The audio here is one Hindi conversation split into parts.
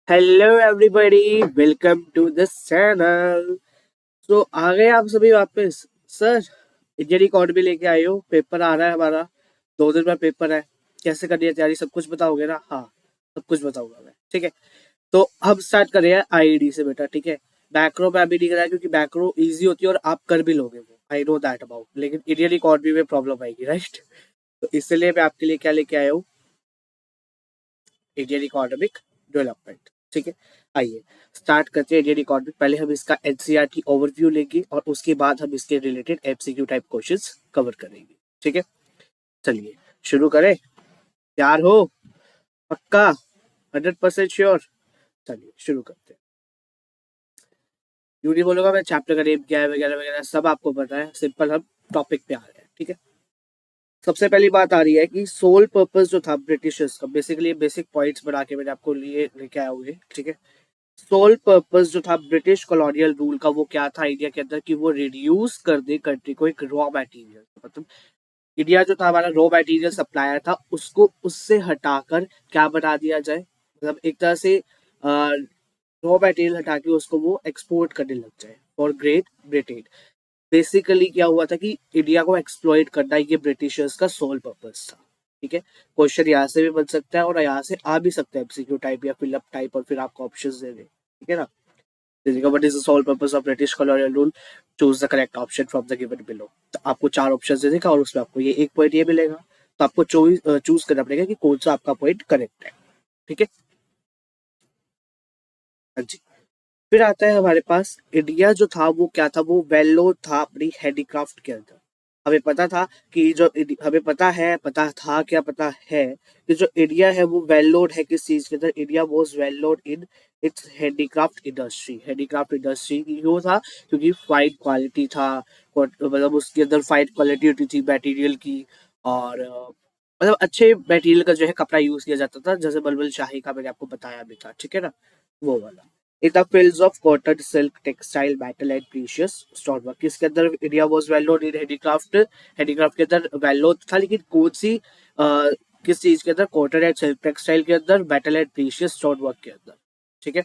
Hello everybody, welcome to the channel. तो आ गए आप सभी वापस। सर, इंडियन इकोनॉमी लेके आए हो, पेपर आ रहा है हमारा। 2 दिन में पेपर है। कैसे करनी है तैयारी, सब कुछ बताओगे ना? हाँ, सब कुछ बताऊंगा मैं, ठीक है। तो हम स्टार्ट कर रहे हैं आईडी से बेटा, ठीक है। मैक्रो में अभी नहीं करा है क्योंकि मैक्रो इजी होती है और आप कर भी लोगे वो, आई नो दैट अबाउट, लेकिन इंडियन इकोनॉमी में प्रॉब्लम आएगी, राइट। तो इसलिए मैं आपके लिए क्या लेके आया हूँ, इंडियन इकोनॉमिक डेवलपमेंट, ठीक है। आइए स्टार्ट करते हैं इंडियन इकोनॉमिक। पहले हम इसका एनसीईआरटी ओवरव्यू लेंगे और उसके बाद हम इसके related MCQ type questions cover करेंगे, ठीक है। चलिए शुरू करें। तैयार हो? पक्का? 100% श्योर? चलिए शुरू करते हैं। यूं नहीं बोलूंगा मैं चैप्टर का नेम क्या है वगैरह वगैरह, सब आपको पता है। सिंपल हम टॉपिक पे आ रहे हैं, ठीक है। सबसे पहली बात आ रही है कि सोल पर्पस जो था ब्रिटिशर्स का, बेसिकली बेसिक पॉइंट्स बना के मैंने आपको लिए लेके आया हुए, ठीक है। सोल पर्पस जो था ब्रिटिश कॉलोनियल रूल का, वो क्या था इंडिया के अंदर, कि वो रिड्यूस कर दे कंट्री को एक रॉ मटेरियल, मतलब इंडिया जो था हमारा रॉ मटेरियल सप्लायर था, उसको उससे हटाकर क्या बना दिया जाए, मतलब एक तरह से रॉ मटेरियल हटा के उसको वो एक्सपोर्ट करने लग जाए फॉर ग्रेट ब्रिटेन। बेसिकली क्या हुआ था कि इंडिया को एक्सप्लॉइट करना, ये ब्रिटिशर्स का सोल पर्पस था, ठीक है। क्वेश्चन यहाँ से भी बन सकता है और यहाँ से आ भी सकता है, एमसीक्यू टाइप या फिलअप टाइप, और फिर आपको ऑप्शंस दे दे, ठीक है ना। What is the sole purpose of British colonial rule? Choose the correct option from the given below. तो आपको 4 ऑप्शन दे देगा और उसमें आपको ये एक पॉइंट ये मिलेगा। तो आपको चूज करना पड़ेगा कि कौन सा आपका पॉइंट करेक्ट है, ठीक है। हाँ जी। फिर आता है हमारे पास, इंडिया जो था वो क्या था, वो वेल नोन था अपनी हैंडीक्राफ्ट के अंदर। हमें पता था कि जो हमें पता था क्या पता है कि जो इंडिया है वो वेल नोन है किस चीज के अंदर। India was well known in its handicraft industry. Handicraft industry क्यों था? क्योंकि फाइन क्वालिटी था, मतलब उसके अंदर फाइन क्वालिटी होती थी मटेरियल की। और मतलब अच्छे मटेरियल का जो है कपड़ा यूज किया जाता था, जैसे बलबल शाही का मैंने आपको बताया भी था, ठीक है ना, वो वाला। In the fields of cotton, silk, textile, metal and precious stonework, किसके अंदर India was well known in handicraft. Handicraft के अंदर वेल नोन था, लेकिन कौन सी किस चीज के अंदर? कॉटन एंड सिल्क टेक्सटाइल के अंदर, metal and precious stone work के अंदर, ठीक है।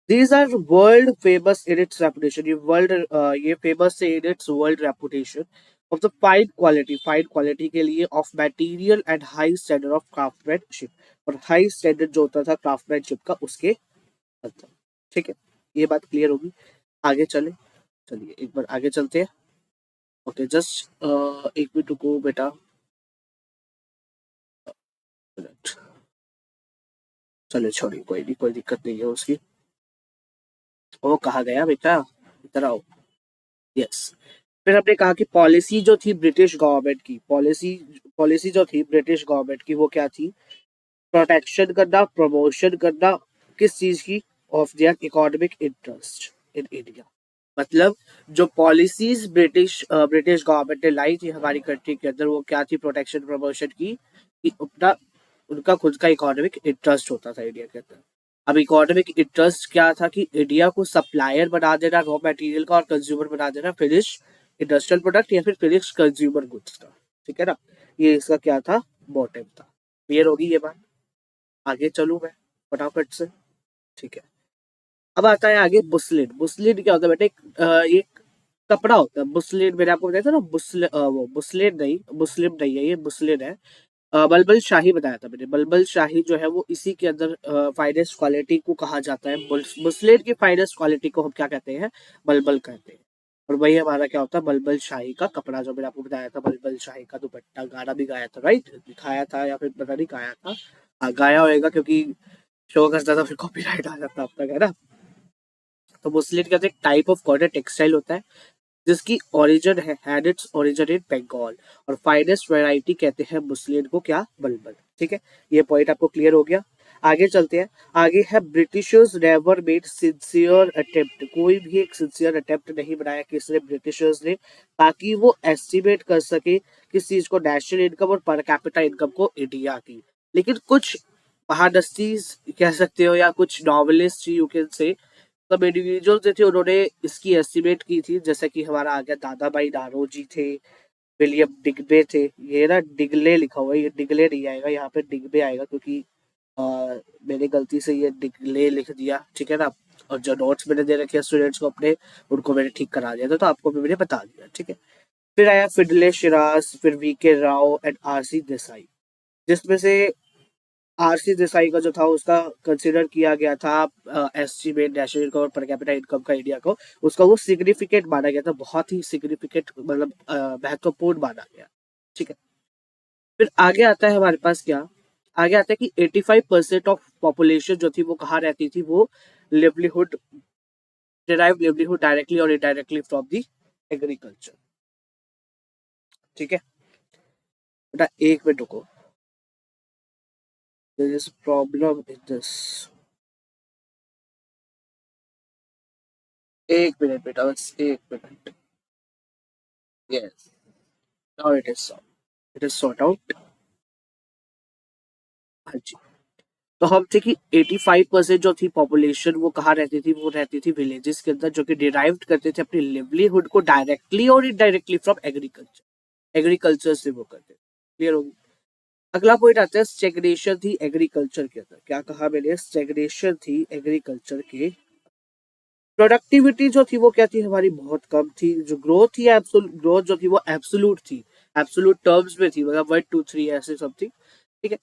These are world famous in its reputation, ये फेमस है in its world reputation of the fine quality के लिए, of material and high standard of craftsmanship, और हाई स्टैंडर्ड जो होता था क्राफ्टमैनशिप का उसके अंदर, ठीक है। ये बात क्लियर होगी। आगे चले, चलिए एक बार आगे चलते हैं। ओके, जस्ट एक मिनट रुको बेटा, मिनट। चलो छोड़िए, कोई नहीं, कोई दिक्कत नहीं है उसकी। वो कहा गया बेटा, इधर आओ। यस। फिर हमने कहा कि पॉलिसी जो थी ब्रिटिश गवर्नमेंट की, पॉलिसी पॉलिसी जो थी ब्रिटिश गवर्नमेंट की, वो क्या थी? प्रोटेक्शन करना, प्रमोशन करना, किस चीज की? Of their economic interest in India. मतलब जो पॉलिसीज ब्रिटिश गवर्नमेंट ने लाई थी हमारी कंट्री के अंदर, वो क्या थी? प्रोटेक्शन प्रमोशन की, कि अपना उनका खुद का इकोनॉमिक इंटरेस्ट होता था इंडिया के अंदर। अब इकोनॉमिक इंटरेस्ट क्या था? कि इंडिया को सप्लायर बना देना रॉ मटेरियल का, और कंज्यूमर बना देना फिनिश इंडस्ट्रियल प्रोडक्ट या फिर फिनिश कंज्यूमर गुड्स का, ठीक है ना। ये इसका क्या था? मोटिव था। क्लियर होगी ये बात? आगे चलूं मैं फटाफट से, ठीक है। अब आता है आगे बुस्लिन। बुस्लिन क्या होता है बेटा? ये कपड़ा होता है बुस्लिन। मैंने आपको बताया था ना, वो बुस्लिन नहीं, मुस्लिम नहीं है, ये बुस्लिन है। बलबल शाही बताया था मैंने। बलबल शाही जो है वो इसी के अंदर फाइनेस्ट क्वालिटी को कहा जाता है। बुस्लिन की फाइनेस्ट क्वालिटी को हम क्या कहते हैं? बलबल कहते हैं। और वही हमारा क्या होता है? बलबल शाही का कपड़ा, जो मैंने आपको बताया था, बलबल शाही का दुपट्टा। गाना भी गाया था, राइट? दिखाया था या फिर पता नहीं गाया था। हाँ, गाया होएगा क्योंकि शो करता था, फिर कॉपीराइट आ जाता अब तक, है ना। तो मुस्लिम का एक टाइप ऑफ कॉटन टेक्सटाइल होता है जिसकी ओरिजिन है, had its origin in Bengal, और फाइनेस्ट वैरायटी कहते हैं मुस्लिम को क्या? बलबल, ठीक है। ये पॉइंट आपको क्लियर हो गया। आगे चलते हैं। आगे है Britishers never made sincere attempt. कोई भी एक सिंसियर अटेम्प्ट नहीं बनाया किसने? ब्रिटिशर्स ने, ताकि वो एस्टिमेट कर सके किस चीज को? नेशनल इनकम और पर कैपिटा इनकम को इंडिया की। लेकिन कुछ महादस्तीज कह सकते हो या कुछ नॉवलिस्ट यू कैन से, सब इंडिविजुअल जो थे उन्होंने इसकी एस्टिमेट की थी। जैसे कि हमारा आ गया दादा भाई नारोजी थे, विलियम डिग्बे थे। ये ना डिगले लिखा हुआ है, ये डिगले नहीं आएगा, यहाँ पे डिग्बे आएगा क्योंकि मैंने गलती से ये ले लिख दिया, ठीक है ना। और जो नोट्स मैंने दे रखे हैं स्टूडेंट्स को अपने, उनको मैंने ठीक करा दिया था, तो आपको भी मैंने बता दिया, ठीक है। फिर आया फिडले शिराज, फिर V K Rao and R C Desai, जिसमें से आरसी देसाई का जो था उसका कंसिडर किया गया था एसजी में नेशनल इनकम और पर कैपिटा इनकम का इंडिया को, उसका वो सिग्निफिकेंट माना गया था, बहुत ही सिग्निफिकेंट, मतलब महत्वपूर्ण माना गया, ठीक है। फिर आगे आता है हमारे पास क्या, आगे आता है कि 85% ऑफ पॉपुलेशन जो थी वो कहाँ रहती थी, वो लिवलीहुड, डिराइव लिवलीहुड डायरेक्टली और इनडायरेक्टली फ्रॉम दी एग्रीकल्चर, ठीक है बेटा। एक मिनट रुको, there is a problem in this, एक मिनट बेटा, बस एक minute. Yes, now it is solve, it is sort out. हाँ जी, तो हम थे कि 85% जो थी पॉपुलेशन वो कहाँ रहती थी, वो रहती थी विलेजेस के अंदर, जो कि डिराइव करते थे अपनी लिवलीहुड को डायरेक्टली और इनडायरेक्टली फ्रॉम एग्रीकल्चर, एग्रीकल्चर से वो करते थे। क्लियर होगी। अगला पॉइंट आता है स्टेग्नेशन थी एग्रीकल्चर के अंदर, क्या कहा मैंने, स्टेग्नेशन थी एग्रीकल्चर के। प्रोडक्टिविटी जो थी वो क्या थी हमारी, बहुत कम थी। जो ग्रोथ थी, ग्रोथ जो थी वो एब्सोल्यूट थी, एब्सोल्यूट टर्म्स में थी, मतलब 1 2 3 ऐसे समथिंग, ठीक है।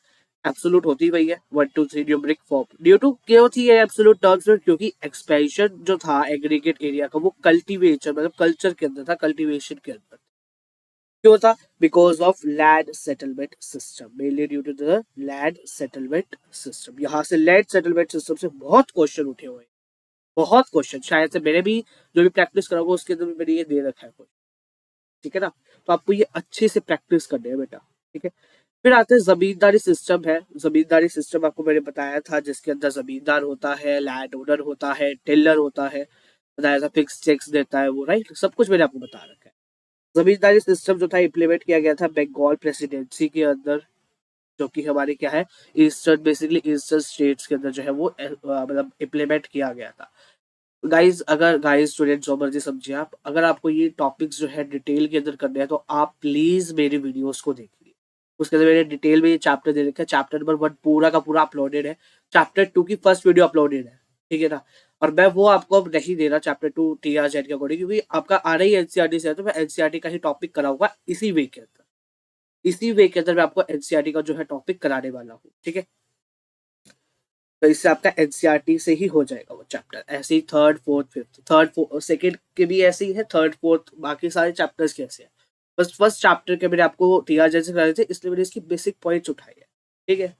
एब्सोल्यूट होती वही है 1 2 3 न्यूमेरिक फॉर्म। ड्यू टू क्यों थी ये एब्सोल्यूट टर्म्स में, क्योंकि एक्सपेंशन जो था एग्रीगेट एरिया का वो कल्टीवेशन, मतलब कल्चर के अंदर था, कल्टीवेशन के अंदर क्यों था, because of land settlement system, mainly due to the land settlement system. यहाँ से लैंड सेटलमेंट सिस्टम से बहुत क्वेश्चन उठे हुए हैं, बहुत क्वेश्चन, शायद से मैंने भी जो भी प्रैक्टिस कराऊंगा उसके अंदर भी मैंने ये दे रखा है क्वेश्चन, ठीक है ना। तो आपको ये अच्छे से प्रैक्टिस करने है बेटा, ठीक है। फिर आते हैं जमींदारी सिस्टम है। जमींदारी सिस्टम आपको मैंने बताया था, जिसके अंदर जमींदार होता है, लैंड ओनर होता है, टेलर होता है, बताया था, फिक्स टैक्स देता है वो, राइट, सब कुछ मैंने आपको बता रखा है। जमींदारी सिस्टम जो था इम्प्लीमेंट किया गया था बंगाल प्रेसिडेंसी के अंदर, जो कि हमारे क्या है, ईस्टर्न, बेसिकली ईस्टर्न स्टेट्स के अंदर जो है वो मतलब इम्प्लीमेंट किया गया था। गाइज, अगर गाइज स्टूडेंट जो मर्जी समझिए आप, अगर आपको ये टॉपिक्स जो है डिटेल के अंदर करने हैं तो आप प्लीज मेरी वीडियोस को देखिए। उसके अंदर मैंने डिटेल में ये चैप्टर दे रखा है, चैप्टर नंबर 1 पूरा का पूरा अपलोडेड है, चैप्टर 2 की फर्स्ट वीडियो अपलोडेड है, ठीक है ना। और मैं वो आपको अब नहीं दे रहा चैप्टर 2 TRZ के अकॉर्डिंग, क्योंकि आपका आ रही है एनसीईआरटी से, तो मैं एनसीईआरटी का ही टॉपिक कराऊंगा इसी वे के अंदर, इसी वे के अंदर मैं आपको एनसीईआरटी का जो है टॉपिक कराने वाला हूँ, ठीक है। तो इससे आपका एनसीईआरटी से ही हो जाएगा वो चैप्टर, ऐसे ही third fourth fifth, third second के भी ऐसे ही है, थर्ड फोर्थ बाकी सारे चैप्टर्स कैसे हैं। बस फर्स्ट चैप्टर के मैंने आपको टीआर जैसे कराए थे, इसलिए मैंने इसकी बेसिक पॉइंट्स उठाई है, ठीक है।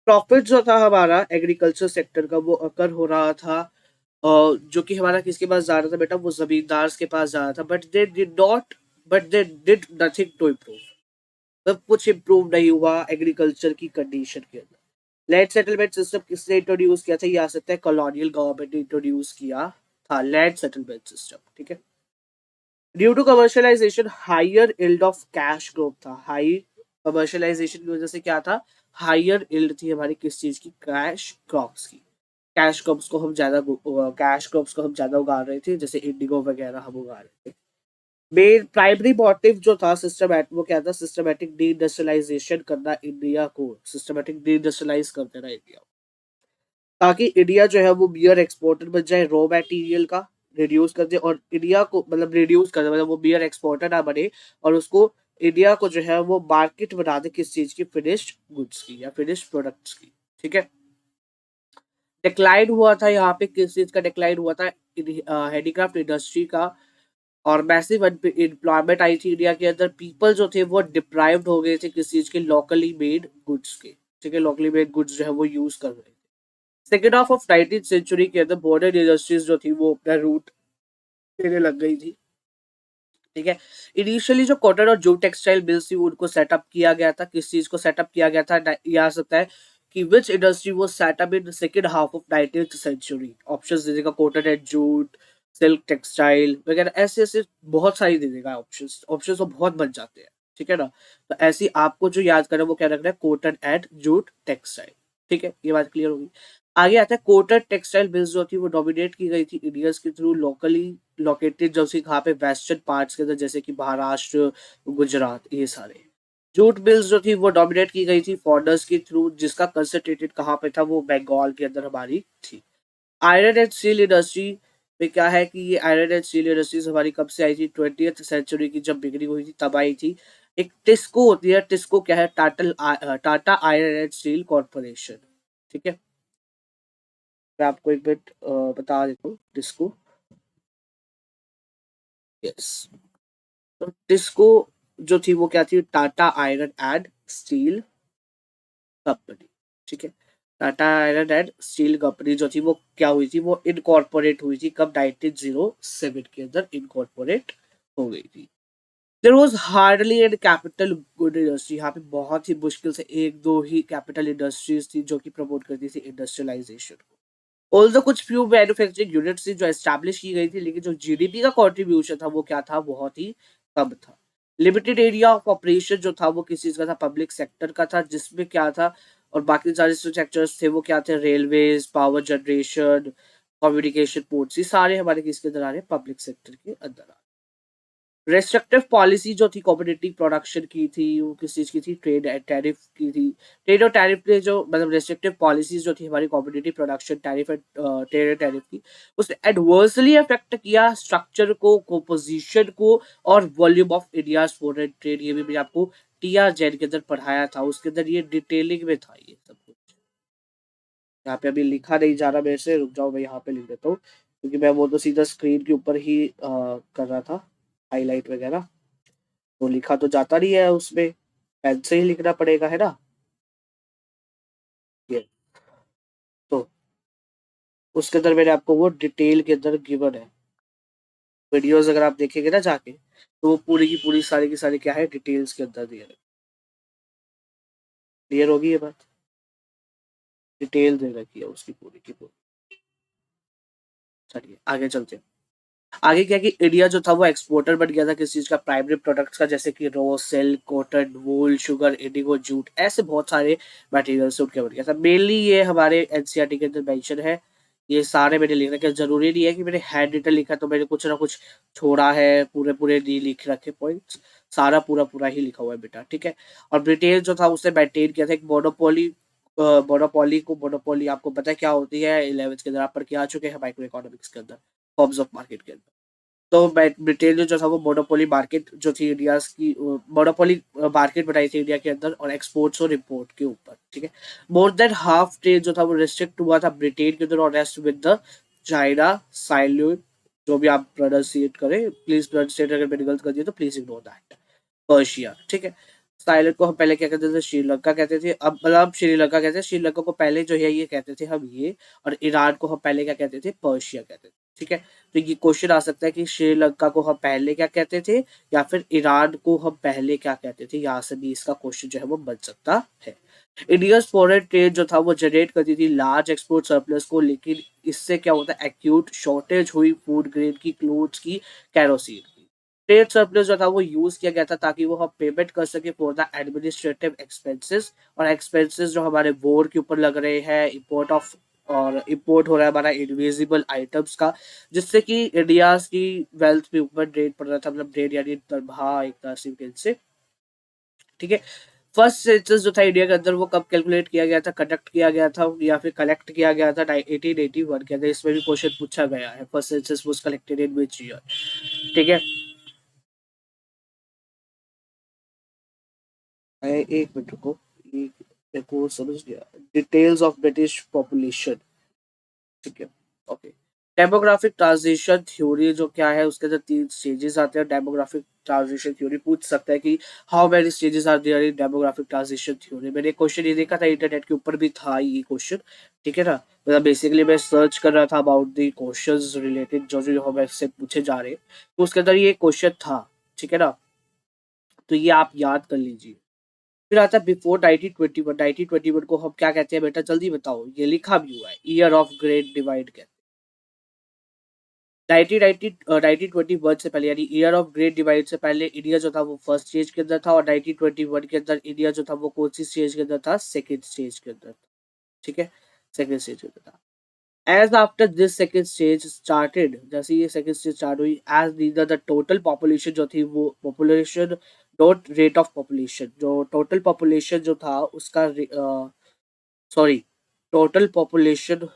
प्रॉफिट जो था हमारा एग्रीकल्चर सेक्टर का वो अकर हो रहा था, जो कि हमारा किसके पास जा रहा था बेटा, वो जमींदार के पास जा रहा था, but they did nothing to improve, सब कुछ इम्प्रूव नहीं हुआ एग्रीकल्चर की कंडीशन के अंदर। लैंड सेटलमेंट सिस्टम किसने इंट्रोड्यूस किया था, ये आ सकता है कॉलोनियल गवर्नमेंट ने इंट्रोड्यूस किया था लैंड सेटलमेंट सिस्टम, ठीक है। Due to commercialisation higher yield of cash crop था, हाई कमर्शियलाइजेशन की वजह से क्या था, हायर इल्ड थी हमारी किस चीज की, कैश क्रॉप्स की। कैश क्रॉप्स को हम ज्यादा उगा रहे थे, जैसे इंडिगो वगैरह हम उगा रहे थे। मेन प्राइमरी मोटिव जो था सिस्टमैटिक, वो क्या था, सिस्टमैटिक डी इंडस्ट्रियलाइजेशन करना इंडिया को, सिस्टमैटिक डी इंडस्ट्रियलाइज कर देना इंडिया को, ताकि इंडिया जो है वो बियर एक्सपोर्टर बन जाए, रॉ मटेरियल का रिड्यूस कर दे, और इंडिया को मतलब रिड्यूस कर दे, मतलब वो बियर एक्सपोर्टर ना बने, और उसको इंडिया को जो है वो मार्केट बना दे किस चीज की, फिनिश्ड गुड्स की या फिनिश्ड प्रोडक्ट्स की, ठीक है। डिक्लाइन हुआ था यहाँ पे, किस चीज का डिक्लाइन हुआ था, हैंडीक्राफ्ट इंडस्ट्री का, और मैसिव एम्प्लॉयमेंट आई थी इंडिया के अंदर। पीपल जो थे वो डिप्राइव्ड हो गए थे किस चीज के, लोकली मेड गुड्स के, ठीक है, लोकली मेड गुड्स जो है वो यूज कर रहे थे। Second half of 19th century के अंदर मॉडर्न इंडस्ट्रीज जो थी वो अपना रूट लेने लग गई थी, ठीक है। इनिशियली जो कॉटन और जूट टेक्सटाइल मिल्स थी उनको सेटअप किया गया था, किस चीज को सेटअप किया गया था, ये आ सकता है कि विच इंडस्ट्री वो setup in second half of 19th century, options दे देगा, cotton and jute, silk textile वगैरह, ऐसे ऐसे बहुत सारी दे देगा ऑप्शंस, ऑप्शंस तो बहुत बन जाते हैं, ठीक है ना। तो ऐसे ही आपको जो याद करना है वो क्या रखना है, कॉटन एंड जूट टेक्सटाइल, ठीक है, ये बात क्लियर होगी। आगे आता है कॉटन टेक्सटाइल मिल्स जो थी वो डोमिनेट की गई थी इंडियंस के थ्रू, लोकली लोकेटेड जो सी कहाँ पे, वेस्टर्न पार्ट्स के अंदर, जैसे कि महाराष्ट्र, गुजरात, ये सारे जूट मिल्स जो थी वो डोमिनेट की गई थी फॉरनर्स के थ्रू, जिसका कंसंट्रेटेड कहाँ पे था, वो बंगाल के अंदर हमारी थी। आयरन एंड स्टील इंडस्ट्री में क्या है कि ये आयरन एंड स्टील इंडस्ट्रीज हमारी कब से आई थी, 20th सेंचुरी की जब बिगनिंग हुई थी तब आई थी। एक टिस्को होती है, टिस्को क्या है, Tata iron and steel corporation. ठीक है, मैं आपको एक मिनट बता देता हूँ टिस्को। यस, तो टिस्को जो थी वो क्या थी, Tata iron and steel company. ठीक है, Tata iron and steel company जो थी वो क्या हुई थी, वो इनकॉर्पोरेट हुई थी कब, 1907 के अंदर इनकॉर्पोरेट हो गई थी। There was hardly an capital good industry, यहाँ पे बहुत ही मुश्किल से एक दो ही कैपिटल इंडस्ट्रीज थी जो कि प्रमोट करती थी इंडस्ट्रियलाइजेशन को। ऑल्सो कुछ फ्यू मैन्युफैक्चरिंग यूनिट्स थी जो एस्टैब्लिश की गई थी, लेकिन जो जीडीपी का कंट्रीब्यूशन था वो क्या था, बहुत ही कम था। लिमिटेड एरिया ऑफ ऑपरेशन जो था वो किस चीज का था, पब्लिक सेक्टर का था, जिसमें क्या था, और बाकी सारे जो सेक्टर्स थे वो क्या थे, railways, power generation, communication ports, ये सारे हमारे किसके अंदर आ रहे हैं, पब्लिक सेक्टर के अंदर आ रहे हैं। रेस्ट्रिक्टिव पॉलिसी जो थी कॉम्पिटिटिव प्रोडक्शन की थी, वो किस चीज की थी, ट्रेड एंड टैरिफ की थी। ट्रेड और टैरिफ ने जो मतलब रेस्ट्रिक्टिव पॉलिसीज जो थी हमारी competitive production, tariff and trade and tariff की, उसने एडवर्सली अफेक्ट किया स्ट्रक्चर को, कंपोजिशन को, और volume of India's foreign trade. ये भी मैंने आपको टीआर जैन के अंदर पढ़ाया था, उसके अंदर ये डिटेलिंग में था ये सब कुछ। यहाँ पे अभी लिखा नहीं जा रहा मेरे से, रुक जाओ मैं यहाँ पे लिख देता हूँ, क्योंकि मैं वो तो सीधा स्क्रीन के ऊपर ही कर रहा था हाईलाइट वगैरह, तो लिखा तो जाता नहीं है उसमें, पेन से ही लिखना पड़ेगा, है ना। ये तो उसके अंदर मैंने आपको वो डिटेल के अंदर गिवन है, वीडियोस अगर आप देखेंगे ना जाके, तो वो पूरी की पूरी सारी की सारी क्या है, डिटेल्स के अंदर दिए है। क्लियर होगी ये बात, डिटेल दे रखी है उसकी पूरी की पूरी। चलिए आगे चलते हैं। आगे क्या कि इंडिया जो था वो एक्सपोर्टर बन गया था किस चीज का, प्राइमरी प्रोडक्ट्स का, जैसे कि रो सिल्क, कॉटन, वूल, शुगर, इंडिगो, जूट, ऐसे बहुत सारे मटेरियल से उनके बन गया था। मेनली ये हमारे एनसीईआरटी के अंदर मेंशन है, ये सारे मैंने लिख रखे, जरूरी नहीं है कि मैंने हैंड रिटन लिखा तो मैंने कुछ ना कुछ छोड़ा है, पूरे पूरे नहीं लिख रखे पॉइंट्स, सारा पूरा पूरा ही लिखा हुआ है बेटा। ठीक है, और ब्रिटेन जो था उसने मेंटेन किया था एक मोनोपोली। मोनोपोली आपको पता है क्या होती है, 11th के अंदर आप पढ़ के आ चुके हैं माइक्रो इकोनॉमिक्स के अंदर, फॉर्म्स ऑफ मार्केट के अंदर। तो ब्रिटेन जो था वो मोनोपोली मार्केट जो थी इंडिया की, मोनोपोली मार्केट बनाई थी इंडिया के अंदर, और एक्सपोर्ट्स और इम्पोर्ट के ऊपर। ठीक है, मोर देन हाफ ट्रेड जो था वो रिस्ट्रिक्ट हुआ था ब्रिटेन के अंदर, और रेस्ट विद द चाइना, साइलूट, जो भी आप प्रोनाउंसिएट करें, प्लीज प्रोनाउंसिएट अगर मैंने गलत कर दिया तो प्लीज इग्नोर दैट, पर्शिया। ठीक है, साइलेंट को हम पहले क्या कहते थे, श्रीलंका कहते थे, अब मतलब श्रीलंका कहते हैं, श्रीलंका को पहले जो है ये कहते थे हम ये, और ईरान को हम पहले क्या कहते थे, पर्शिया कहते थे। ठीक है, तो ये क्वेश्चन आ सकता है कि श्रीलंका को हम पहले क्या कहते थे, या फिर ईरान को हम पहले क्या कहते थे, यहाँ से भी इसका क्वेश्चन जो है वो बन सकता है। इंडिया फॉरेन ट्रेड जो था वो जनरेट करती थी लार्ज एक्सपोर्ट सरप्लस को, लेकिन इससे क्या होता है, एक्यूट शॉर्टेज हुई फूड ग्रेन की, क्लोथ्स की, कैरोसिन की। ट्रेड सरप्लस जो था वो यूज किया गया था ताकि वो हम पेमेंट कर सके फॉर द एडमिनिस्ट्रेटिव एक्सपेंसेस, और एक्सपेंसेस जो हमारे वॉर के ऊपर लग रहे हैं, इम्पोर्ट ऑफ, और इम्पोर्ट हो रहा है हमारा इनविजिबल आइटम्स का, जिससे कि इंडिया की वेल्थ पे ऊपर ड्रेन पड़ रहा था, मतलब ड्रेन यानी प्रभाव एक तरह से। ठीक है, फर्स्ट सेंसस जो था इंडिया के अंदर वो कब कैलकुलेट किया गया था, कंडक्ट किया गया था, या फिर कलेक्ट किया गया था, 1881 के अंदर। इसमें भी क्वेश्चन पूछा गया है, first census was collected in which year. ठीक है, एक मिनट रुको, एक मेरे को समझ गया, डिटेल्स ऑफ ब्रिटिश पॉपुलेशन। ठीक है, ओके। डेमोग्राफिक ट्रांजिशन थ्योरी जो क्या है, उसके अंदर 3 स्टेजेस आते हैं। डेमोग्राफिक ट्रांजिशन थ्योरी पूछ सकता है कि how many stages are there in demographic transition theory. मैंने क्वेश्चन ये देखा था इंटरनेट के ऊपर भी था ये क्वेश्चन। ठीक है ना, मतलब बेसिकली मैं सर्च कर रहा था अबाउट द क्वेश्चंस रिलेटेड जो जो हमें से पूछे जा रहे हैं, तो उसके अंदर ये क्वेश्चन था। ठीक है ना, तो ये आप याद कर लीजिए। फिर आता है बिफोर 1921। 1921 को हम क्या कहते हैं बेटा, जल्दी बताओ, ये लिखा भी हुआ है, ईयर ऑफ ग्रेट डिवाइड कहते हैं। 1921 से पहले, यानी ईयर ऑफ ग्रेट डिवाइड से पहले, इंडिया जो था वो फर्स्ट स्टेज के अंदर था, और 1921 के अंदर इंडिया जो था वो कौन सी स्टेज के अंदर था, सेकेंड स्टेज के अंदर था। ठीक है, सेकेंड स्टेज के अंदर था। As after this second stage started, जैसे ये सेकेंड स्टेज स्टार्ट हुई, as neither the total population जो थी वो population dot rate of population, जो टोटल पॉपुलेशन जो था उसका, sorry, total population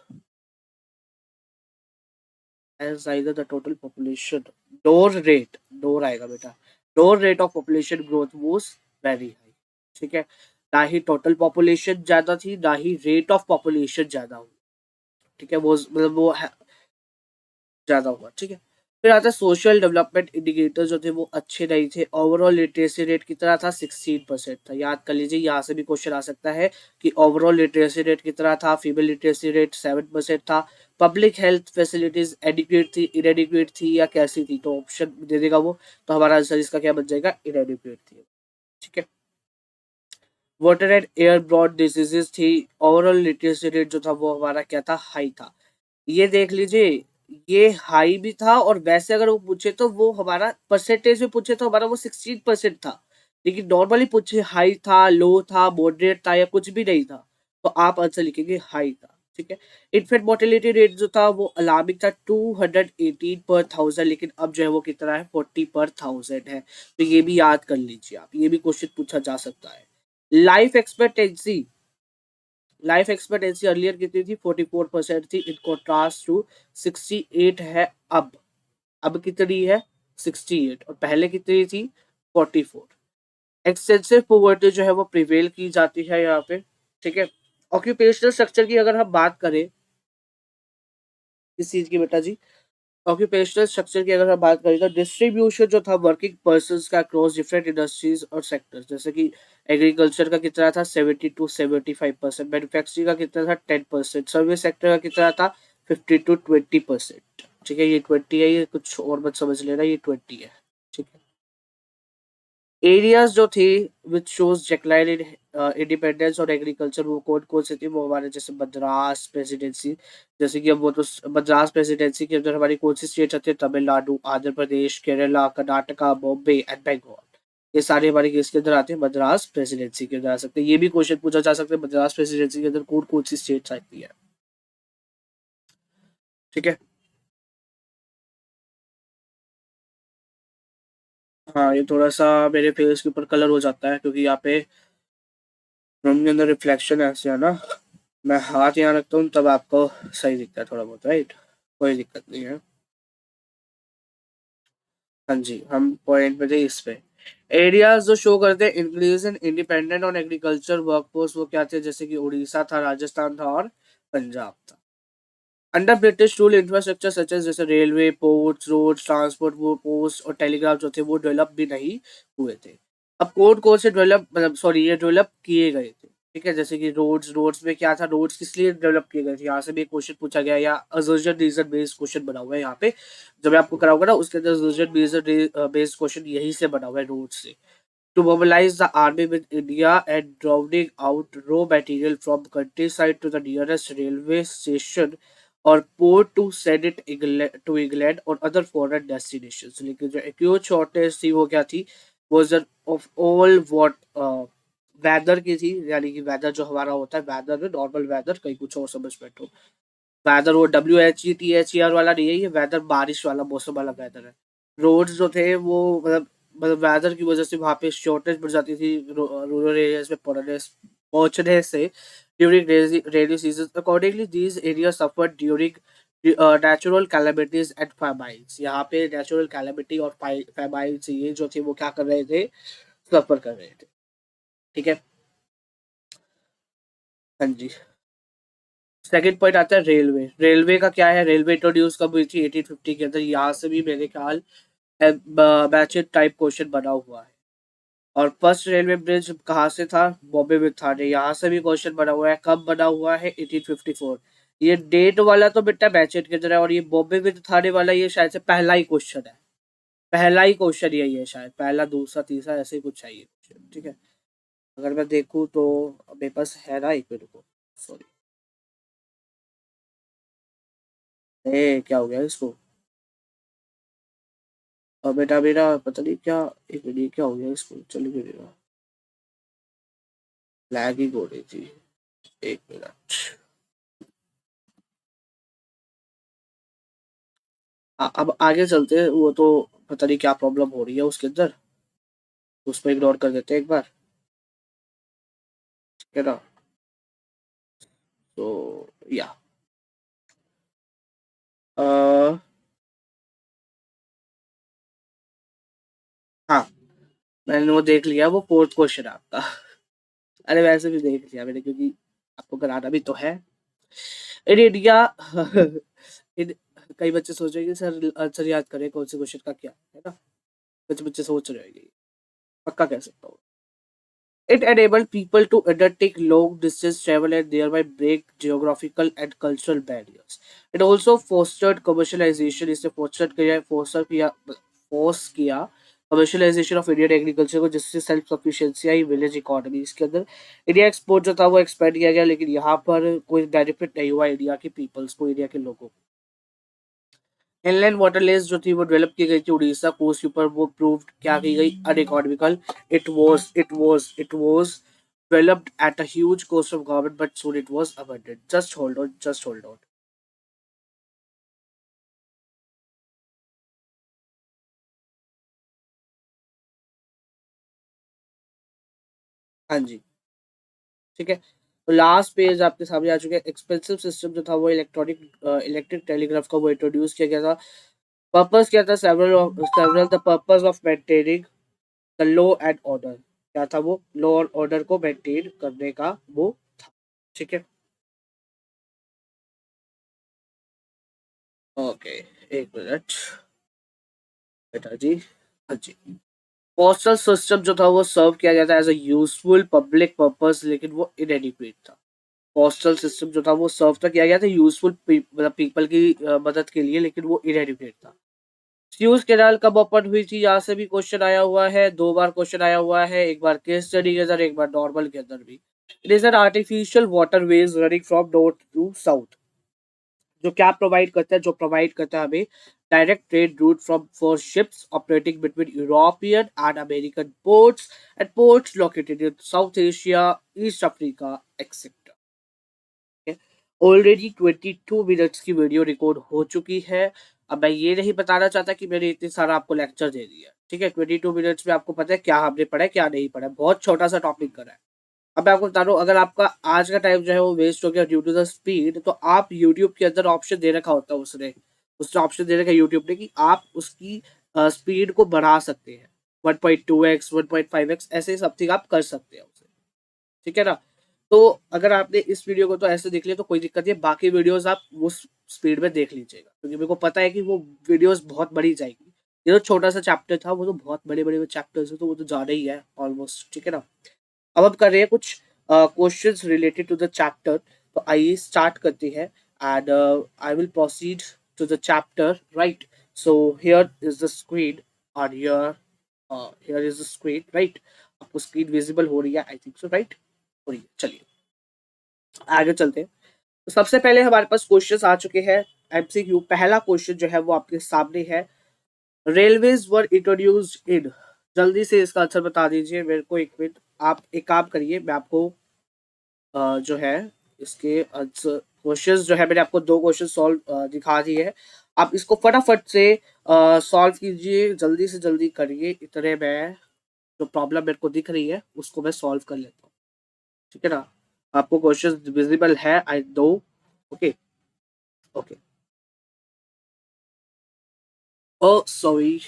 as either the total population, door rate, door आएगा बेटा, door rate of population growth was very high. ठीक है, ना ही टोटल पॉपुलेशन ज्यादा थी, ना ही रेट ऑफ पॉपुलेशन ज्यादा हुई। ठीक है, वो मतलब वो ज्यादा हुआ। ठीक है, फिर आता है सोशल डेवलपमेंट इंडिकेटर जो थे वो अच्छे नहीं थे। ओवरऑल लिटरेसी रेट कितना था, 16% था। याद कर लीजिए, यहाँ से भी क्वेश्चन आ सकता है कि ओवरऑल लिटरेसी रेट कितना था। फीमेल लिटरेसी रेट 7% था। पब्लिक हेल्थ फैसिलिटीज एडिक्वेट थी, इनएडिक्वेट थी या कैसी थी, तो ऑप्शन दे देगा वो। तो हमारा आंसर इसका क्या बन जाएगा, इनएडिक्वेट थी। ठीक है, water and air borne diseases थी। ओवरऑल लिटरेसी रेट जो था वो हमारा क्या था, हाई था। ये देख लीजिए, ये हाई भी था, और वैसे अगर वो पूछे तो वो हमारा परसेंटेज में पूछे तो हमारा वो 16% था। लेकिन नॉर्मली पूछे हाई था, लो था, मॉडरेट था या कुछ भी नहीं था, तो आप आंसर लिखेंगे हाई था। ठीक है, इन्फेंट मोर्टेलिटी रेट जो था वो अलार्मिंग था, 218 पर थाउजेंड, लेकिन अब जो है वो कितना है, 40 पर थाउजेंड है। तो ये भी याद कर लीजिए आप, ये भी क्वेश्चन पूछा जा सकता है। Life expectancy, life expectancy earlier कितनी थी, 44% थी, इन कॉन्ट्रास्ट टू 68 है अब। अब कितनी है, 68, और पहले कितनी थी, 44। एक्सटेंसिव पॉवर्टी जो है वो प्रिवेल की जाती है यहाँ पे। ठीक है, ऑक्यूपेशनल स्ट्रक्चर की अगर हम बात करें, इस चीज की बेटा जी, ऑक्यूपेशनल स्ट्रक्चर की अगर हम बात करें तो डिस्ट्रीब्यूशन जो था वर्किंग पर्संस का अक्रॉस डिफरेंट इंडस्ट्रीज और सेक्टर्स, जैसे कि एग्रीकल्चर का कितना था, 70 to 75%, मैन्युफैक्चरिंग का कितना था, 10%, सर्विस सेक्टर का कितना था, 50 to 20%। ठीक है, ये 20 है, ये कुछ और मत समझ लेना, ये 20 है। ठीक है, एरियाज जो थी which shows decline in independence और एग्रीकल्चर, वो कौन कौन से थे, वो हमारे जैसे मद्रास प्रेसिडेंसी, जैसे कि अब वो तो मद्रास प्रेसिडेंसी के अंदर हमारी कौन सी स्टेट आती है, तमिलनाडु, आंध्र प्रदेश, केरला, कर्नाटका, बॉम्बे एंड बंगाल। ये सारे हमारे किसके अंदर आते हैं, मद्रास प्रेसिडेंसी के अंदर आ सकते हैं। ये भी क्वेश्चन पूछा जा सकता है, मद्रास प्रेसिडेंसी के अंदर कौन कौन सी स्टेट्स आती है। ठीक है, हाँ ये थोड़ा सा मेरे फेस के ऊपर कलर हो जाता है, क्योंकि यहाँ पे रूम के अंदर रिफ्लेक्शन ऐसे है ना, मैं हाथ यहाँ रखता हूँ तब आपको सही दिखता है थोड़ा बहुत, राइट, कोई दिक्कत नहीं है। हाँ जी, हम पॉइंट पे थे इस पे। एरियाज जो शो करते हैं increase in independent on agriculture workforce, वो क्या थे, जैसे कि उड़ीसा था, राजस्थान था और पंजाब था। Under British rule infrastructure such as जैसे रेलवे, पोर्ट्स, रोड, ट्रांसपोर्ट, वो पोस्ट और टेलीग्राफ जो थे वो डेवलप भी नहीं हुए थे। अब कौन कौन से डेवलप, मतलब सॉरी, ये डेवलप किए गए थे। ठीक है, जैसे कि रोड्स, रोड्स में क्या था, रोड्स किस लिए डेवलप किए गए थे, यहाँ से भी क्वेश्चन पूछा गया, या असर्जन रीजन बेस्ड क्वेश्चन बना हुआ है यहाँ पे। जब मैं आपको कराऊंगा ना उसके अंदर असर्जन बेस्ड क्वेश्चन यही से बना हुआ है, रोड से। To mobilize the army with India and drowning out raw material from countryside to the nearest railway station or port to send it to England or other foreign destinations। लेकिन जो acute shortage थी वो क्या थी, was of all what weather की थी, यानी कि वेदर जो हमारा होता है, वेदर में नॉर्मल वेदर, कहीं कुछ और समझ बैठो। वेदर वो WHETHER वाला नहीं है, ये वेदर बारिश वाला मौसम वाला वेदर है। रोड्स जो थे वो मतलब वेदर की वजह से वहाँ पे शॉर्टेज बढ़ जाती थी रूरल एरियाज में पहुंचने से during rainy season. Accordingly these area suffer during natural calamities and famines. यहाँ पे नेचुरल कैलेमिटी और फेमाइन्स ये जो थे वो क्या कर रहे थे, सफर कर रहे थे। ठीक है, हाँ जी। सेकंड पॉइंट आता है रेलवे। रेलवे का क्या है, रेलवे इंट्रोड्यूस कब हुई थी, 1850 के अंदर। यहाँ से भी मेरे ख्याल बैचेट टाइप क्वेश्चन बना हुआ है। और फर्स्ट रेलवे ब्रिज कहाँ से था, बॉम्बे में था। यहाँ से भी क्वेश्चन बना हुआ है, कब बना हुआ है, 1854। ये डेट वाला तो बेटा बैचेट के अंदर है, और ये बॉम्बे में थाने वाला ये शायद से पहला ही क्वेश्चन है। पहला ही क्वेश्चन यही है शायद, पहला दूसरा तीसरा ऐसे ही कुछ चाहिए क्वेश्चन। ठीक है, अगर मैं देखूँ तो मेरे पास है ना, एक मिनट को, सॉरी। ए क्या हो गया इसको, और बेटा मेरा पता नहीं क्या, एक मिनट क्या हो गया इसको, चलिए मेरा लैगिंग हो रही थी, एक मिनट। अब आगे चलते हैं, वो तो पता नहीं क्या प्रॉब्लम हो रही है उसके अंदर। उसको इग्नोर कर देते हैं एक बार, ठीक है ना। तो या हाँ, मैंने वो देख लिया, वो फोर्थ क्वेश्चन आपका। अरे वैसे भी देख लिया मैंने, क्योंकि आपको कराना भी तो है। इन इंडिया इन कई बच्चे सोच रहे हैं कि सर आंसर याद करें कौन से क्वेश्चन का क्या है ना, कुछ बच्चे सोच रहे होंगे, पक्का कह सकता हूँ। It enabled people to undertake long distance travel and thereby break geographical and cultural barriers. It also fostered commercialization, इसने फोर्स किया कमर्शलाइजेशन ऑफ इंडियन एग्रीकल्चर को, जिससे सेल्फ सफिशिएंसी आई विलेज इकोनॉमी। इसके अंदर इंडिया एक्सपोर्ट जो था वो एक्सपेंड किया गया, लेकिन यहाँ पर कोई बेनिफिट नहीं हुआ इंडिया के पीपल्स को, इंडिया के लोगों को। इनलैंड वाटरलेस जो थी वो डेवलप की गई थी उड़ीसा कोस्ट के ऊपर, वो प्रूव्ड क्या की गई uneconomical. It was developed at a huge cost of government, but soon it was abandoned. Just hold on, just hold on. हाँ जी, ठीक है। तो लास्ट पेज आपके सामने आ चुके हैं। एक्सपेंसिव सिस्टम जो था वो इलेक्ट्रिक टेलीग्राफ का वो इंट्रोड्यूस किया गया था। पर्पस क्या था? Several the purpose of maintaining the law and order. क्या था वो? लॉ और ऑर्डर को मेंटेन करने का वो था, ठीक है। ओके, एक मिनट बेटा जी। हाँ जी, पोस्टल सिस्टम जो था वो सर्व किया गया था as a useful public purpose, लेकिन वो इनएडिक्वेट था। पोस्टल सिस्टम जो था वो सर्व तो किया गया था यूजफुल मतलब पीपल की मदद के लिए, लेकिन वो इनएडिक्वेट था। स्यूज कैनाल कब ओपन हुई थी? यहाँ से भी क्वेश्चन आया हुआ है, दो बार क्वेश्चन आया हुआ है, एक बार केस स्टडी के अंदर, एक बार नॉर्मल के अंदर भी। It is an artificial waterways running from north to south, जो क्या प्रोवाइड करता है? जो प्रोवाइड करता है हमें direct trade route from for ships operating between European and American ports located in south Asia, east Africa etcetera. Already 22 minutes की वीडियो रिकॉर्ड हो चुकी है। अब मैं ये नहीं बताना चाहता कि मैंने इतनी सारा आपको लेक्चर दे दिया, ठीक है। 22 मिनट्स में आपको पता है क्या हमने पढ़ा है क्या नहीं पढ़ा है, बहुत छोटा सा टॉपिक करा है। अब मैं आपको बता रहा हूँ, अगर आपका आज का टाइम जो है वो वेस्ट हो गया ड्यू टू द स्पीड, तो आप यूट्यूब के अंदर ऑप्शन दे रखा होता है उसने ऑप्शन दे रखा है यूट्यूब ने कि आप उसकी स्पीड को बढ़ा सकते हैं, 1.2x 1.5x ऐसे समथिंग आप कर सकते हैं उसे, ठीक है ना। तो अगर आपने इस वीडियो को तो ऐसे देख लिया तो कोई दिक्कत नहीं, बाकी वीडियोस आप उस स्पीड में देख लीजिएगा, क्योंकि मेरे को पता है कि वो वीडियोस बहुत बड़ी जाएगी। ये तो छोटा सा चैप्टर था, वो तो बहुत बड़े बड़े चैप्टर्स है, तो वो तो ज्यादा ही है ऑलमोस्ट, ठीक है ना। अब हम कर रहे हैं कुछ questions related to the chapter, तो आइए स्टार्ट करते हैं। And I will proceed to the chapter, right. So here is the screen, और here is the screen, right. आपको स्क्रीन विजिबल हो रही है? आई थिंक सो, राइट, हो रही है। चलिए आगे चलते हैं। तो सबसे पहले हमारे पास क्वेश्चंस आ चुके हैं एमसीक्यू। पहला क्वेश्चन जो है वो आपके सामने है, रेलवेज वर इंट्रोड्यूस्ड इन। जल्दी से इसका आंसर बता दीजिए मेरे को, एक मिनट। आप एक काम करिए, मैं आपको जो है इसके आंसर क्वेश्चंस जो है, मैंने आपको दो क्वेश्चन सॉल्व दिखा दिए हैं। आप इसको फटाफट से सॉल्व कीजिए, जल्दी से जल्दी करिए, इतने में जो प्रॉब्लम मेरे को दिख रही है उसको मैं सॉल्व कर लेता हूँ, ठीक है ना। आपको क्वेश्चंस विजिबल है I know? Okay, okay. Oh sorry,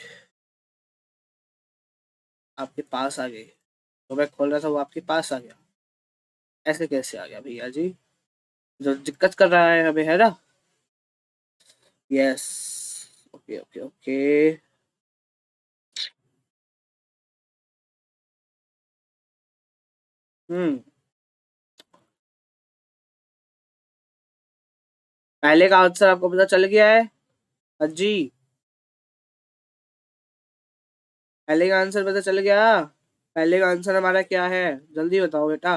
आपके पास आ गए। तो मैं खोल रहा था वो आपके पास आ गया, ऐसे कैसे आ गया भैया जी? जो दिक्कत कर रहा है हमें, है ना। Yes, okay okay okay. Hmm, पहले का आंसर आपको पता चल गया है? हाँ जी, पहले का आंसर पता चल गया। पहले का आंसर हमारा क्या है? जल्दी बताओ बेटा,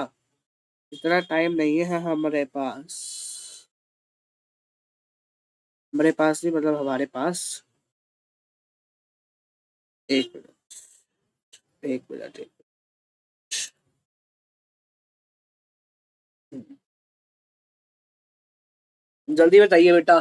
इतना टाइम नहीं है हमारे पास। हमारे पास नहीं, मतलब हमारे पास। एक मिनट, एक मिनट, एक मिनट। जल्दी बताइए बेटा।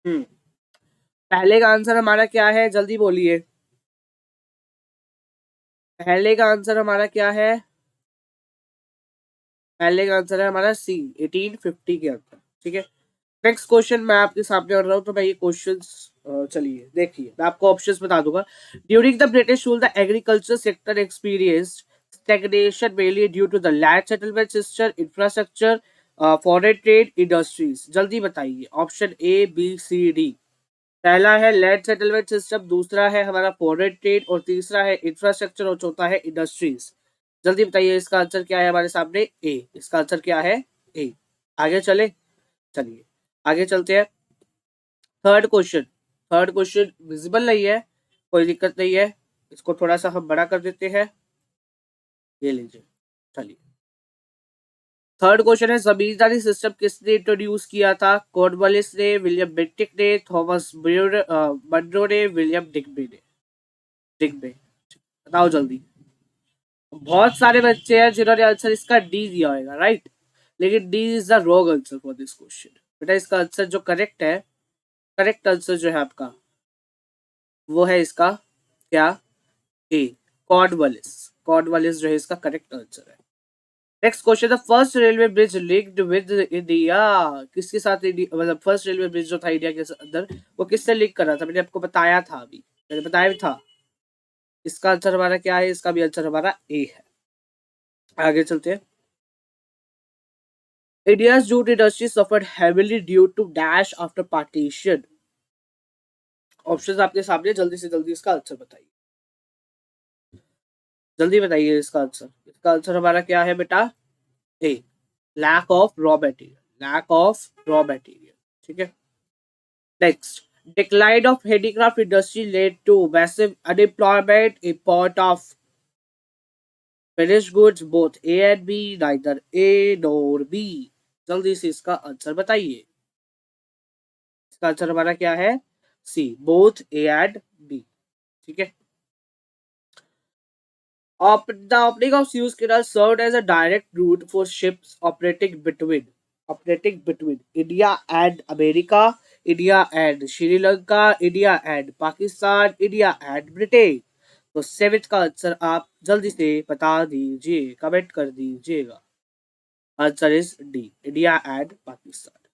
पहले का आंसर हमारा क्या है, जल्दी बोलिए। पहले का आंसर हमारा क्या है? पहले का आंसर है हमारा सी, 1850 के अंदर। ठीक है, नेक्स्ट क्वेश्चन मैं आपके सामने कर रहा हूँ, तो मैं ये क्वेश्चन चलिए देखिए, मैं आपको ऑप्शंस बता दूंगा। During the British rule the agriculture sector experienced stagnation mainly due to the land settlement system, infrastructure, foreign trade, industries. जल्दी बताइए, option A B C D. पहला है लैंड सेटलमेंट सिस्टम, दूसरा है हमारा फॉरेन ट्रेड, और तीसरा है इंफ्रास्ट्रक्चर, और चौथा है इंडस्ट्रीज। जल्दी बताइए इसका आंसर क्या है हमारे सामने, ए। इसका आंसर क्या है, ए। आगे चले, चलिए आगे चलते हैं। Third question, third question visible नहीं है, कोई दिक्कत नहीं है, इसको थोड़ा सा हम बड़ा कर देते हैं, ये लीजिए। चलिए, थर्ड क्वेश्चन है, जमींदारी सिस्टम किसने इंट्रोड्यूस किया था? कॉर्नवालिस ने, विलियम बेंटिक ने, थॉमस मनरो ने, विलियम डिग्बे ने। डिग्बे, बताओ जल्दी। बहुत सारे बच्चे हैं जिन्होंने आंसर इसका डी दिया होगा, राइट, लेकिन D is the wrong answer for this question. बेटा इसका आंसर जो करेक्ट है, करेक्ट आंसर जो है आपका, वो है इसका क्या, ए, कॉर्नवालिस। कॉर्नवालिस जो है इसका करेक्ट आंसर है। Next question, the first railway bridge linked with India, किसके साथ मतलब फर्स्ट रेलवे ब्रिज जो था इंडिया के अंदर, वो किससे लिंक कर रहा था? मैंने आपको बताया था, अभी मैंने बताया भी था। इसका आंसर हमारा क्या है? इसका भी आंसर हमारा ए है। आगे चलते हैं। India's jute industry suffered heavily due to dash after partition. Options आपके सामने, जल्दी से जल्दी इसका आंसर बताइए, जल्दी बताइए इसका आंसर। इसका आंसर हमारा क्या है बेटा, a, lack of raw material, lack of raw material. ठीक है, next, decline of handicraft industry led to massive unemployment, import of finished goods, both A and B, neither A nor B। जल्दी से इसका आंसर बताइए। इसका आंसर हमारा क्या है, सी, बोथ ए एंड बी। ठीक है, the opening of Suez Canal served as a direct route for ships operating between India and America, India and Sri Lanka, India and Pakistan, India and Britain। तो सेवेंथ का आंसर आप जल्दी से बता दीजिए, कमेंट कर दीजिएगा। Answer is D, India and Pakistan.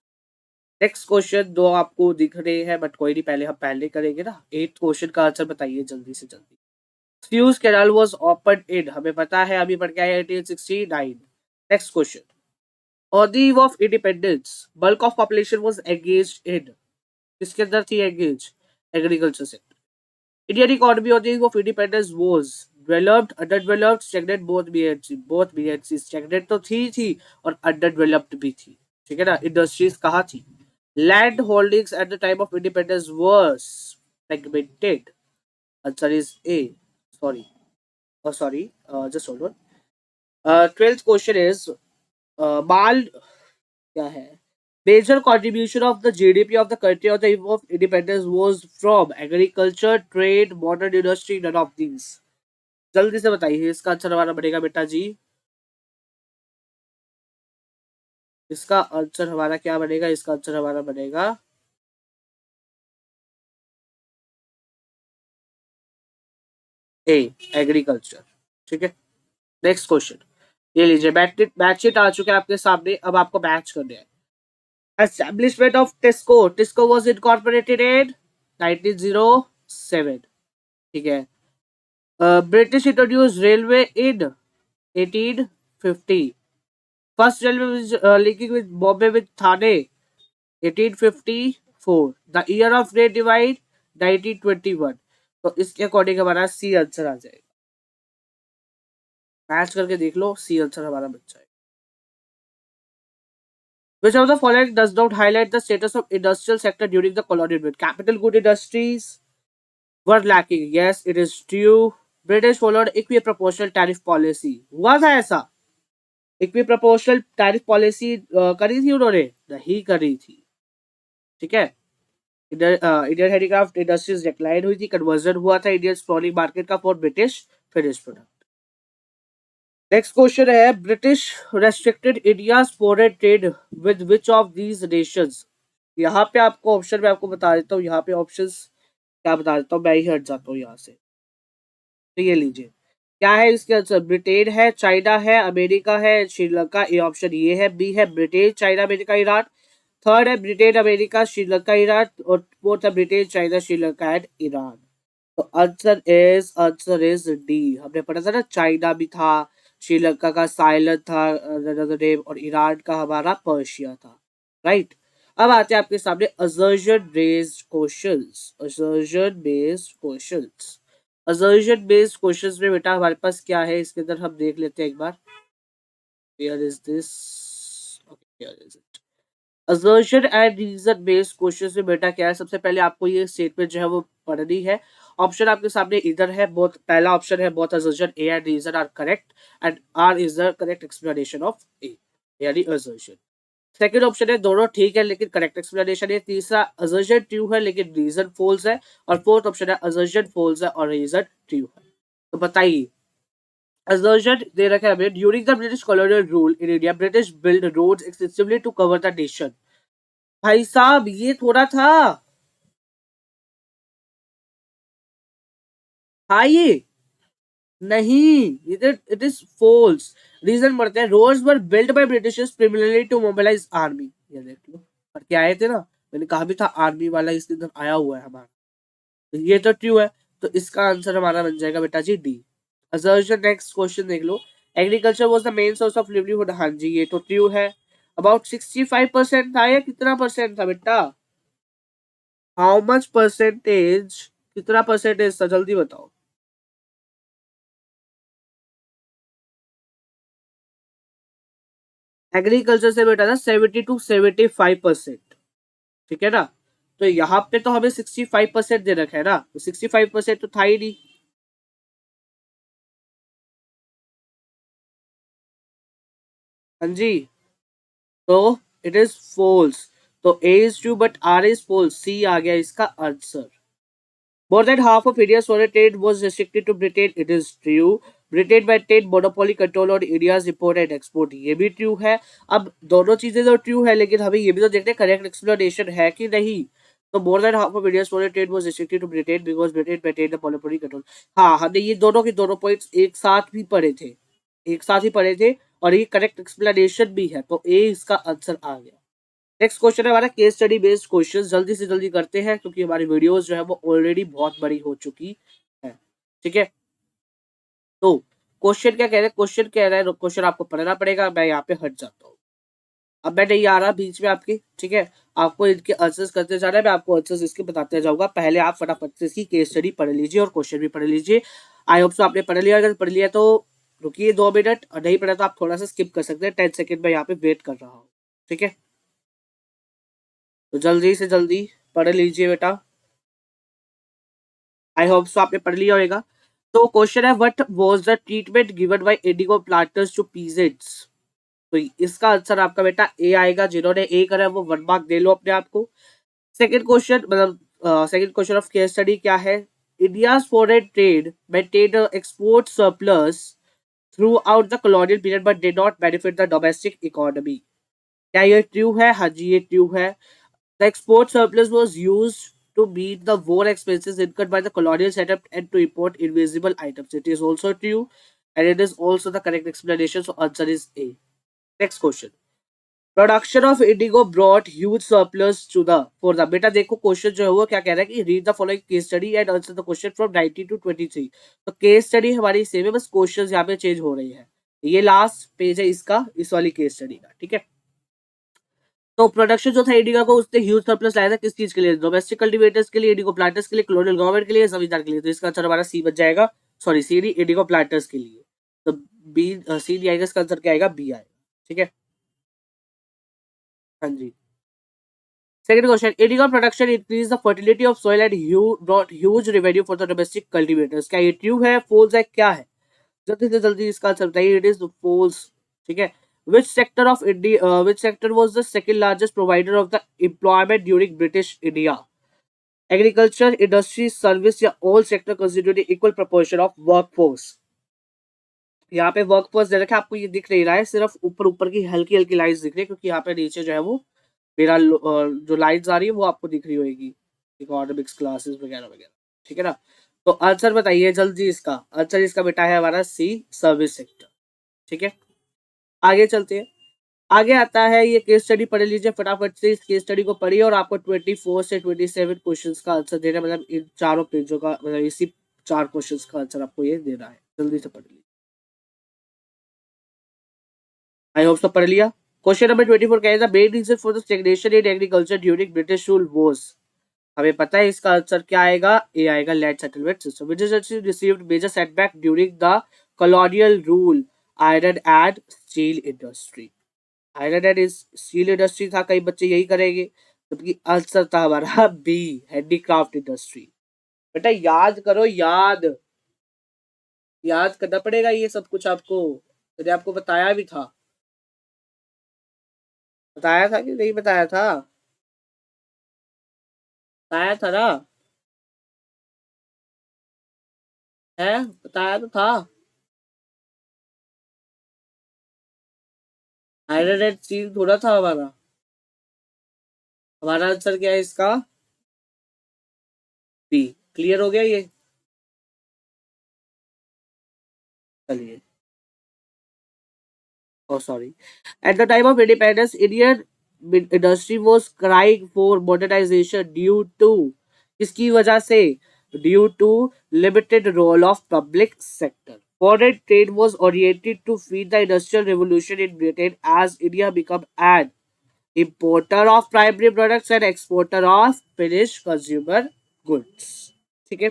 Next question दो आपको दिख रहे हैं, बट कोई नहीं, पहले हम पहले करेंगे ना। एट क्वेश्चन का आंसर बताइए जल्दी से जल्दी। Suez Canal was opened in, हमें पता है, अभी पढ़ के आए 1869। Next question, on the eve of independence bulk of population was engaged in, किसके अंदर थी engaged? Agriculture sector. Indian economy on the eve of independence was developed, underdeveloped, stagnant, both B and C। stagnant तो थी और underdeveloped भी थी। ठीक है ना, इंडस्ट्रीज कहाँ थी? Land holdings at the time of independence was fragmented। Answer is a, sorry, sorry, just hold on। 12th question is, बाल क्या है, major contribution of the GDP of the country on the eve of independence was from agriculture, trade, modern industry, none of these। जल्दी से बताइए, इसका आंसर हमारा बनेगा बेटा जी, इसका आंसर हमारा क्या बनेगा? इसका आंसर हमारा बनेगा ए, एग्रीकल्चर। ठीक है, नेक्स्ट क्वेश्चन, ये लीजिए, मैच आ चुके हैं आपके सामने, अब आपको मैच करने हैं। Establishment of Tesco, Tesco was incorporated in 1907। ठीक है, British introduce railway in 1850। First railway linking with Bombay with Thane 1854। The year of great divide 1921। तो इसके अकॉर्डिंग हमारा सी आंसर आ जाएगा। मैच करके देख लो, सी आंसर हमारा बन जाएगा। Which of the following does not highlight the status of industrial sector during the colonial period? Capital good industries were lacking. Yes, it is true. British followed equiproportional tariff policy। हुआ था ऐसा? इक्विप्रोपोर्शनल टैरिफ पॉलिसी करी थी उन्होंने? नहीं करी थी। ठीक है, इंडियन हैंडीक्राफ्ट इंडस्ट्रीज डिक्लाइन हुई थी, कन्वर्जन हुआ था इंडियन स्मॉलिंग मार्केट का for British finish product. Next question है, British restricted India's foreign trade with which of these nations? यहाँ पे आपको ऑप्शन में आपको बता देता हूँ, यहाँ पे ऑप्शंस क्या बता देता हूँ, मैं ही हट जाता हूँ यहाँ से। तो ये लीजिए, क्या है इसके आंसर, ब्रिटेन है, चाइना है, अमेरिका है, श्रीलंका, ए ऑप्शन ये है। बी है Britain, China, America, Iran. Third है ब्रिटेन, अमेरिका, श्रीलंका, ईरान। और फोर्थ है Britain, China, Sri Lanka and Iran. तो आंसर इज डी। हमने पढ़ा था ना, चाइना भी था, श्रीलंका का साइलेंट था नेम, और ईरान का हमारा पर्शिया था, राइट। अब आते हैं आपके सामने assertion based questions. Assertion based questions, assertion based questions में बेटा हमारे पास क्या है, इसके अंदर हम देख लेते हैं एक बार। Where is this, okay here is it. Assertion and reason based questions में बेटा क्या है, सबसे पहले आपको ये स्टेटमेंट जो है वो पढ़नी है। ऑप्शन आपके सामने इधर है, बहुत पहला ऑप्शन है, both assertion A and reason are correct and R is the correct explanation of A, यानी असर्शन। सेकंड ऑप्शन है दोनों ठीक है लेकिन करेक्ट एक्सप्लेनेशन है। तीसरा असर्शन ट्रू है लेकिन रीजन फॉल्स है। और फोर्थ ऑप्शन है असर्शन फॉल्स है और रीजन ट्रू है। तो बताइए, assertion दे रखा है हमें, during the British colonial rule in India British build roads extensively to cover the nation. भाई साहब ये थोड़ा था, हाँ ये नहीं, इट इज फॉल्स। रीजन पढ़ते हैं, roads were built by Britishers primarily to mobilise army. ये देख लो, पर क्या आए थे ना, मैंने कहा भी था आर्मी वाला इसके अंदर आया हुआ है हमारा। तो ये तो ट्रू है, तो इसका आंसर हमारा बन जाएगा बेटा जी डी। असर्शन, नेक्स्ट क्वेश्चन देख लो। Agriculture was the main source of livelihood, हाँ जी ये तो ट्रू है। अबाउट 65% था या कितना परसेंट था बेटा, हाउ मच परसेंटेज, कितना परसेंटेज था जल्दी बताओ। एग्रीकल्चर से बेटा था 70 to 75%, ठीक है ना। तो यहाँ पे तो हमें 65% दे रखा है ना, तो 65% तो था ही नहीं। हाँ जी, तो इट इज फॉल्स। तो A is true but R is false, C आ गया इसका आंसर। More than half of India's foreign trade was restricted to Britain. It is true. Britain maintained monopoly control on India's import and export. ये भी ट्रू है। अब दोनों चीजें तो ट्रू है लेकिन हमें ये भी तो देखते हैं करेक्ट एक्सप्लेनेशन है कि नहीं। तो more than half of India's foreign trade was restricted to Britain because Britain maintained the monopoly control. हाँ, हमने ये दोनों के दोनों पॉइंट्स एक साथ भी पढ़े थे, एक साथ ही पढ़े थे, और ये करेक्ट एक्सप्लेनेशन भी है, तो ए इसका आंसर आ गया। नेक्स्ट क्वेश्चन है हमारा केस स्टडी बेस्ड क्वेश्चन, जल्दी से जल्दी करते हैं क्योंकि हमारी वीडियोस जो है वो ऑलरेडी बहुत बड़ी हो चुकी है, ठीक है। तो क्वेश्चन क्या कह रहे हैं, क्वेश्चन कह रहा है, क्वेश्चन आपको पढ़ना पड़ेगा, मैं यहाँ पे हट जाता हूँ। अब मैं नहीं आ रहा बीच में आपके, ठीक है। आपको इनके आंसर्स करते जाना है, मैं आपको आंसर्स इसके बताते जाऊंगा। पहले आप फटाफट से इसकी केस स्टडी पढ़ लीजिए और क्वेश्चन भी पढ़ लीजिए। आई होप सो आपने पढ़ लिया, अगर पढ़ लिया तो रुकिए 2 मिनट, और नहीं पढ़ा तो आप थोड़ा सा स्किप कर सकते हैं, 10 सेकेंड में यहाँ पे वेट कर रहा हूँ, ठीक है। तो जल्दी से जल्दी पढ़ लीजिए बेटा, आई होप सो आपने पढ़ लिया होगा। तो क्वेश्चन है, what was the treatment given by indigo planters to peasants. तो इसका आंसर आपका बेटा ए आएगा, जिन्होंने ए करा है वो 1 मार्क दे लो अपने आप को। सेकंड क्वेश्चन, मतलब second question of case study क्या है, India's foreign trade maintained export surplus through out the colonial period but did not benefit the domestic economy. क्या ये ट्रू है, हाँ जी ये ट्रू है। The export surplus was used to meet the war expenses incurred by the colonial setup and to import invisible items. It is also true and it is also the correct explanation. So answer is A. Next question. Production of indigo brought huge surplus to the for the बेटा देखो क्वेश्चन जो है वो क्या कह रहा है कि read the following case study and answer the question from 19 to 23। तो केस स्टडी हमारी सेम है, बस क्वेश्चंस यहाँ पे चेंज हो रही है। ये लास्ट पेज है इसका, इस वाली केस स्टडी का, ठीक है। तो प्रोडक्शन जो था इंडिका को, उसने ह्यूज सरप्लस लाया था किस चीज के लिए, डोमेस्टिक कल्टीवेटर्स के लिए, इंडिको प्लांटर्स के लिए, कॉलोनियल गवर्नमेंट के लिए, जमींदार के लिए। तो इसका आंसर हमारा सी बच जाएगा, सॉरी सी डी, इंडिको प्लांटर्स के लिए। तो बी सी डी आएगा, इसका आंसर क्या आएगा, बी आएगा, ठीक है। हाँ जी। Second question, indigo production increase the fertility of soil and brought huge revenue for the domestic cultivators. क्या ये ट्रू है, फॉल्स है, क्या है, जल्दी से जल्दी इसका आंसर बताइए। इट इज फॉल्स, ठीक है। Which sector of India? Which sector was the second largest provider of the employment during British India? Agriculture, industry, service या all sector constitute equal proportion of workforce? यहाँ पे वर्कफोर्स दे रखा है आपको, ये दिख नहीं रहा है, सिर्फ ऊपर ऊपर की हल्की हल्की लाइंस दिख रही है क्योंकि यहाँ पे नीचे जो है वो मेरा जो लाइन्स आ रही है वो आपको दिख रही होगी, इकोनॉमिक्स क्लासेस वगैरह वगैरह, ठीक है ना। तो आंसर बताइए जल्दी, इसका आंसर इसका बेटा है हमारा सी, सर्विस सेक्टर, ठीक है। आगे चलते हैं। आगे आता है ये केस स्टडी, पढ़ लीजिए फटाफट से, इस केस स्टडी को पढ़िए और आपको 24 से 27 क्वेश्चंस का आंसर देना है, मतलब इन चारों पेजों का, मतलब इसी 4 क्वेश्चंस का आंसर आपको ये देना है, जल्दी से पढ़ लीजिए। आई होप सो पढ़ लिया। क्वेश्चन नंबर 24 क्या है, main reason for the stagnation in agriculture during British rule was, हमें पता है इसका आंसर क्या आएगा, ए आएगा, land settlement system which is received major setback during the colonial rule, iron and steel industry. Iron and steel industry था, कई बच्चे यही करेंगे, जबकि आंसर था हमारा बी, हैंडीक्राफ्ट इंडस्ट्री। बेटा याद करो, याद याद करना पड़ेगा ये सब कुछ आपको, मैंने आपको बताया भी था, बताया था कि नहीं बताया था, बताया था ना, है बताया तो था। आयरन एंड स्टील थोड़ा था हमारा, हमारा आंसर क्या है इसका, बी। क्लियर हो गया ये, चलिए। Oh, sorry. At the time of independence, Indian industry was crying for modernization due to, इसकी वजह से, due to limited role of public sector. Foreign trade was oriented to feed the industrial revolution in Britain as India became an importer of primary products and exporter of finished consumer goods. ठीक है।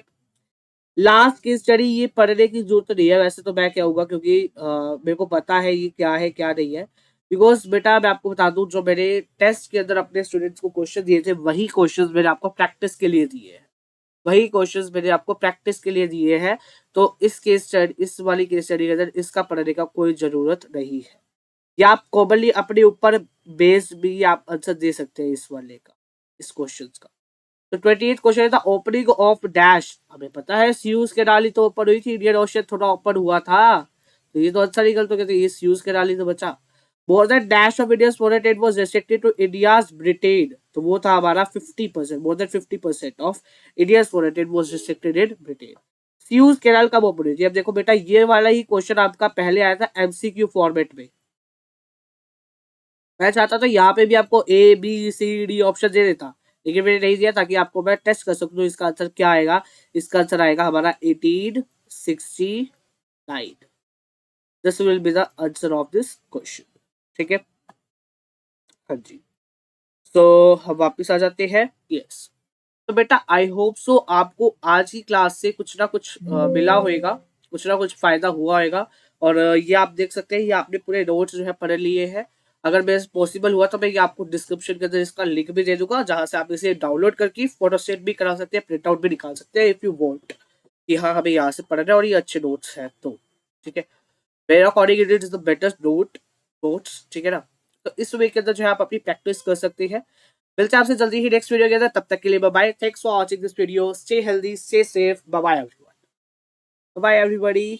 लास्ट की स्टडी ये पढ़ने की जरूरत नहीं है, वैसे तो मैं क्या होगा, क्योंकि मेरे को पता है ये क्या है क्या नहीं है। बिकॉज बेटा मैं आपको बता दूं, जो मैंने टेस्ट के अंदर अपने स्टूडेंट्स को क्वेश्चन दिए थे, वही क्वेश्चंस मैंने आपको प्रैक्टिस के लिए दिए हैं, वही क्वेश्चंस मैंने आपको प्रैक्टिस के लिए दिए हैं। तो इस केस स्टडी, इस वाली केस स्टडी के अंदर इसका पढ़ने का कोई जरूरत नहीं है, या आप कॉमनली अपने ऊपर बेस्ड भी आप आंसर दे सकते हैं इस वाले का, इस क्वेश्चन का। तो 28 क्वेश्चन था, ओपनिंग ऑफ डैश, हमें पता है स्यूज कैनाल ही तो ओपन हुई थी, इंडियन ओशन थोड़ा ओपन हुआ था, तो ये तो अच्छा निकल, तो कहते ये स्यूज कैनाल ही तो बचा। More than dash of India's foreign trade was restricted to India's Britain, तो वो था हमारा 50%, more than 50% of India's foreign trade was restricted in Britain. Suez canal कब ओपन हुई थी, अब देखो बेटा ये वाला ही क्वेश्चन आपका पहले आया था एमसीक्यू फॉर्मेट में, मैं चाहता था यहाँ पे भी आपको A B C D option दे देता, लेकिन मैंने नहीं दिया ताकि आपको मैं टेस्ट कर सकूं इसका आंसर क्या आएगा। इसका आंसर आएगा हमारा 1869, this will be the answer of this question, ठीक है। हाँ जी। तो हम वापिस आ जाते हैं, यस। तो बेटा आई होप सो आपको आज की क्लास से कुछ ना कुछ मिला होगा, कुछ ना कुछ फायदा हुआ होगा। और ये आप देख सकते हैं, ये आपने पूरे नोट्स जो है पढ़ लिए हैं। अगर मेरे पॉसिबल हुआ तो मैं ये आपको डिस्क्रिप्शन के अंदर इसका लिंक भी दे दूंगा, जहां से आप इसे डाउनलोड करके फोटोस्टेट भी करा सकते हैं, प्रिंट आउट भी निकाल सकते हैं इफ यू वांट, कि हाँ हमें यहाँ से पढ़ना है और ये अच्छे नोट्स हैं तो, ठीक है। मेरे according it is the better notes, ठीक है ना। तो इस वे के अंदर जो है आप अपनी प्रैक्टिस कर सकते हैं। मिलते हैं आपसे जल्दी ही नेक्स्ट वीडियो के अंदर, तब तक के लिए bye bye, thanks for watching this video, stay healthy, stay safe, bye bye everyone, bye everybody.